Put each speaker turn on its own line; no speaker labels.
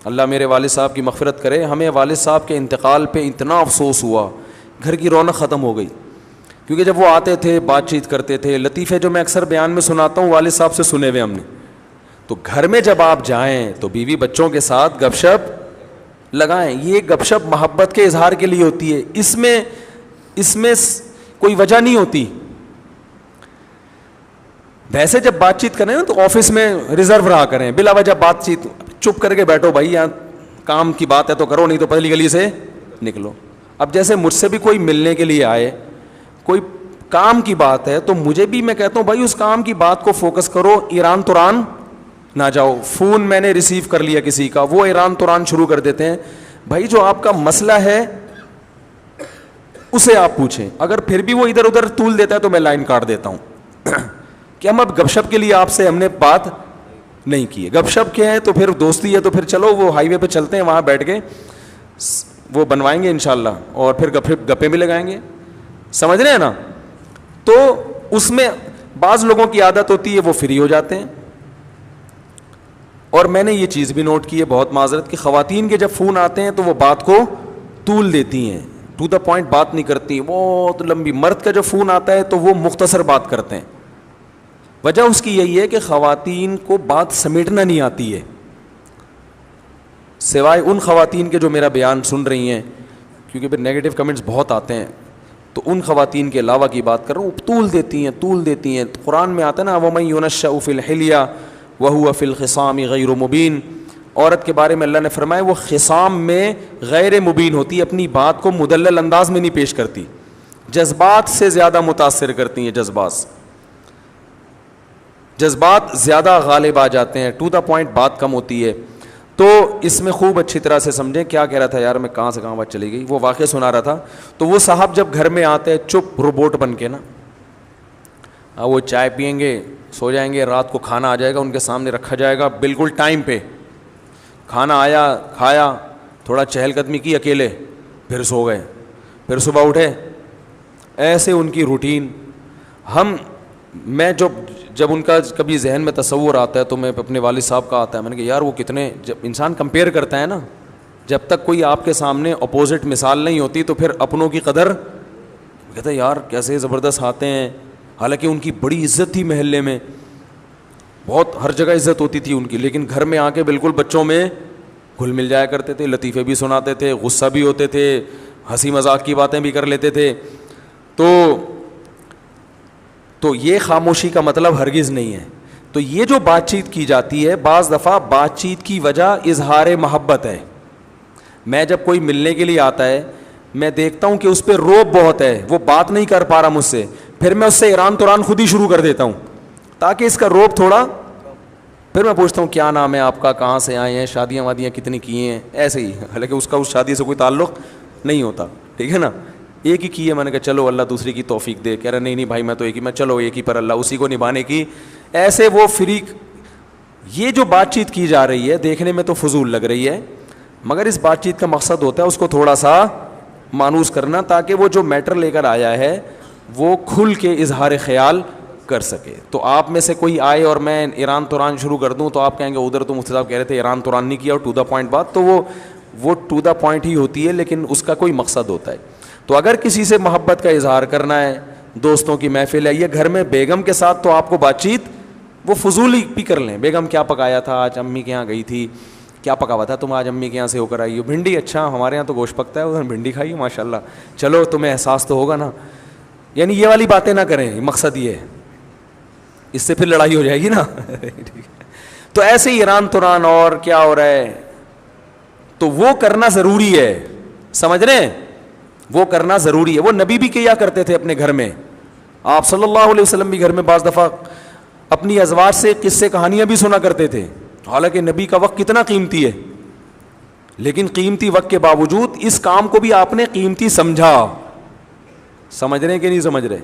اللہ میرے والد صاحب کی مغفرت کرے. ہمیں والد صاحب کے انتقال پہ اتنا افسوس ہوا, گھر کی رونق ختم ہو گئی. کیونکہ جب وہ آتے تھے بات چیت کرتے تھے, لطیفے جو میں اکثر بیان میں سناتا ہوں والد صاحب سے سنے ہوئے ہم نے. تو گھر میں جب آپ جائیں تو بیوی بچوں کے ساتھ گپ شپ لگائیں. یہ گپ شپ محبت کے اظہار کے لیے ہوتی ہے, اس میں کوئی وجہ نہیں ہوتی. ویسے جب بات چیت کریں نا تو آفس میں ریزرو رہا کریں, بلا وجہ بات چیت چپ کر کے بیٹھو بھائی, یہاں کام کی بات ہے تو کرو, نہیں تو پتلی گلی سے نکلو. اب جیسے مجھ سے بھی کوئی ملنے کے لیے آئے, کوئی کام کی بات ہے, تو مجھے بھی میں کہتا ہوں بھائی اس کام کی بات کو فوکس کرو, ایران توران نہ جاؤ. فون میں نے ریسیو کر لیا کسی کا, وہ ایران توران شروع کر دیتے ہیں. بھائی جو آپ کا مسئلہ ہے اسے آپ پوچھیں, اگر پھر بھی وہ ادھر ادھر طول دیتا ہے تو میں لائن کاٹ دیتا ہوں کہ ہم اب گپ شپ کے لیے آپ سے ہم نے بات نہیں کی ہے. گپ شپ کیا ہے تو پھر دوستی ہے, تو پھر چلو وہ ہائی وے پہ چلتے ہیں, وہاں بیٹھ کے وہ بنوائیں گے انشاءاللہ, اور پھر گپیں بھی لگائیں گے. سمجھ رہے ہیں نا؟ تو اس میں بعض لوگوں کی عادت ہوتی ہے وہ فری ہو جاتے ہیں. اور میں نے یہ چیز بھی نوٹ کی ہے, بہت معذرت, کہ خواتین کے جب فون آتے ہیں تو وہ بات کو طول دیتی ہیں, ٹو دا پوائنٹ بات نہیں کرتی, بہت لمبی. مرد کا جب فون آتا ہے تو وہ مختصر بات کرتے ہیں. وجہ اس کی یہی ہے کہ خواتین کو بات سمیٹنا نہیں آتی ہے, سوائے ان خواتین کے جو میرا بیان سن رہی ہیں, کیونکہ پھر نیگیٹو کمنٹس بہت آتے ہیں. تو ان خواتین کے علاوہ کی بات کر رہا ہوں, طول دیتی ہیں. قرآن میں آتا ہے نا, وَمَن يُنَشَّأُ فِي الْحِلْيَةِ وَهُوَ فِي الْخِصَامِ غَيْرُ مُبِينٍ. عورت کے بارے میں اللہ نے فرمایا وہ خصام میں غیر مبین ہوتی ہے, اپنی بات کو مدلل انداز میں نہیں پیش کرتی, جذبات سے زیادہ متاثر کرتی ہیں. جذبات زیادہ غالب آ جاتے ہیں, ٹو دا پوائنٹ بات کم ہوتی ہے. تو اس میں خوب اچھی طرح سے سمجھیں. کیا کہہ رہا تھا یار میں, کہاں سے کہاں بات چلی گئی, وہ واقعہ سنا رہا تھا. تو وہ صاحب جب گھر میں آتے ہیں چپ روبوٹ بن کے نا, وہ چائے پئیں گے, سو جائیں گے, رات کو کھانا آ جائے گا ان کے سامنے رکھا جائے گا بالکل ٹائم پہ, کھانا آیا کھایا, تھوڑا چہل قدمی کی اکیلے, پھر سو گئے, پھر صبح اٹھے. ایسے ان کی روٹین. میں جب ان کا کبھی ذہن میں تصور آتا ہے تو میں اپنے والد صاحب کا آتا ہے, میں نے کہا یار وہ کتنے, جب انسان کمپیئر کرتا ہے نا, جب تک کوئی آپ کے سامنے اپوزٹ مثال نہیں ہوتی تو پھر اپنوں کی قدر کہتا ہے یار کیسے زبردست آتے ہیں. حالانکہ ان کی بڑی عزت تھی محلے میں, بہت ہر جگہ عزت ہوتی تھی ان کی, لیکن گھر میں آ کے بالکل بچوں میں گھل مل جایا کرتے تھے, لطیفے بھی سناتے تھے, غصہ بھی ہوتے تھے, ہنسی مذاق کی باتیں بھی کر لیتے تھے. تو یہ خاموشی کا مطلب ہرگز نہیں ہے. تو یہ جو بات چیت کی جاتی ہے, بعض دفعہ بات چیت کی وجہ اظہار محبت ہے. میں جب کوئی ملنے کے لیے آتا ہے, میں دیکھتا ہوں کہ اس پہ روب بہت ہے, وہ بات نہیں کر پا رہا مجھ سے, پھر میں اس سے ایران توران خود ہی شروع کر دیتا ہوں تاکہ اس کا روب تھوڑا. پھر میں پوچھتا ہوں کیا نام ہے آپ کا, کہاں سے آئے ہیں, شادیاں وادیاں کتنی کی ہیں, ایسے ہی. حالانکہ اس کا اس شادی سے کوئی تعلق نہیں ہوتا, ٹھیک ہے نا, ایک ہی کی ہے. میں نے کہا چلو اللہ دوسری کی توفیق دے. کہہ رہا نہیں بھائی میں تو ایک ہی, میں چلو ایک ہی پر اللہ اسی کو نبھانے کی. ایسے وہ فریق. یہ جو بات چیت کی جا رہی ہے دیکھنے میں تو فضول لگ رہی ہے, مگر اس بات چیت کا مقصد ہوتا ہے اس کو تھوڑا سا مانوس کرنا, تاکہ وہ جو میٹر لے کر آیا ہے وہ کھل کے اظہار خیال کر سکے. تو آپ میں سے کوئی آئے اور میں ایران توران شروع کر دوں تو آپ کہیں گے ادھر تو مفتی صاحب کہہ رہے تھے ایران توران نہیں کیا, اور ٹو دا پوائنٹ بات, تو وہ ٹو دا پوائنٹ ہی ہوتی ہے, لیکن اس کا کوئی مقصد ہوتا ہے. تو اگر کسی سے محبت کا اظہار کرنا ہے, دوستوں کی محفل ہے, یہ گھر میں بیگم کے ساتھ, تو آپ کو بات چیت وہ فضول ہی بھی کر لیں. بیگم کیا پکایا تھا آج, امی کے یہاں گئی تھی, کیا پکا ہوا تھا تم آج امی کے یہاں سے ہو کر آئی ہو, بھنڈی, اچھا ہمارے یہاں تو گوشت پکتا ہے, ادھر بھنڈی کھائی ماشاء اللہ, چلو تمہیں احساس تو ہوگا نا. یعنی یہ والی باتیں نہ کریں, مقصد یہ ہے, اس سے پھر لڑائی ہو جائے گی نا. تو ایسے ہی ایران توران اور کیا ہو رہا ہے, تو وہ کرنا ضروری ہے, سمجھ رہے ہیں, وہ کرنا ضروری ہے. وہ نبی بھی کیا کرتے تھے اپنے گھر میں, آپ صلی اللہ علیہ وسلم بھی گھر میں بعض دفعہ اپنی ازواج سے قصے کہانیاں بھی سنا کرتے تھے. حالانکہ نبی کا وقت کتنا قیمتی ہے, لیکن قیمتی وقت کے باوجود اس کام کو بھی آپ نے قیمتی سمجھا. سمجھ رہے ہیں کہ نہیں سمجھ رہے؟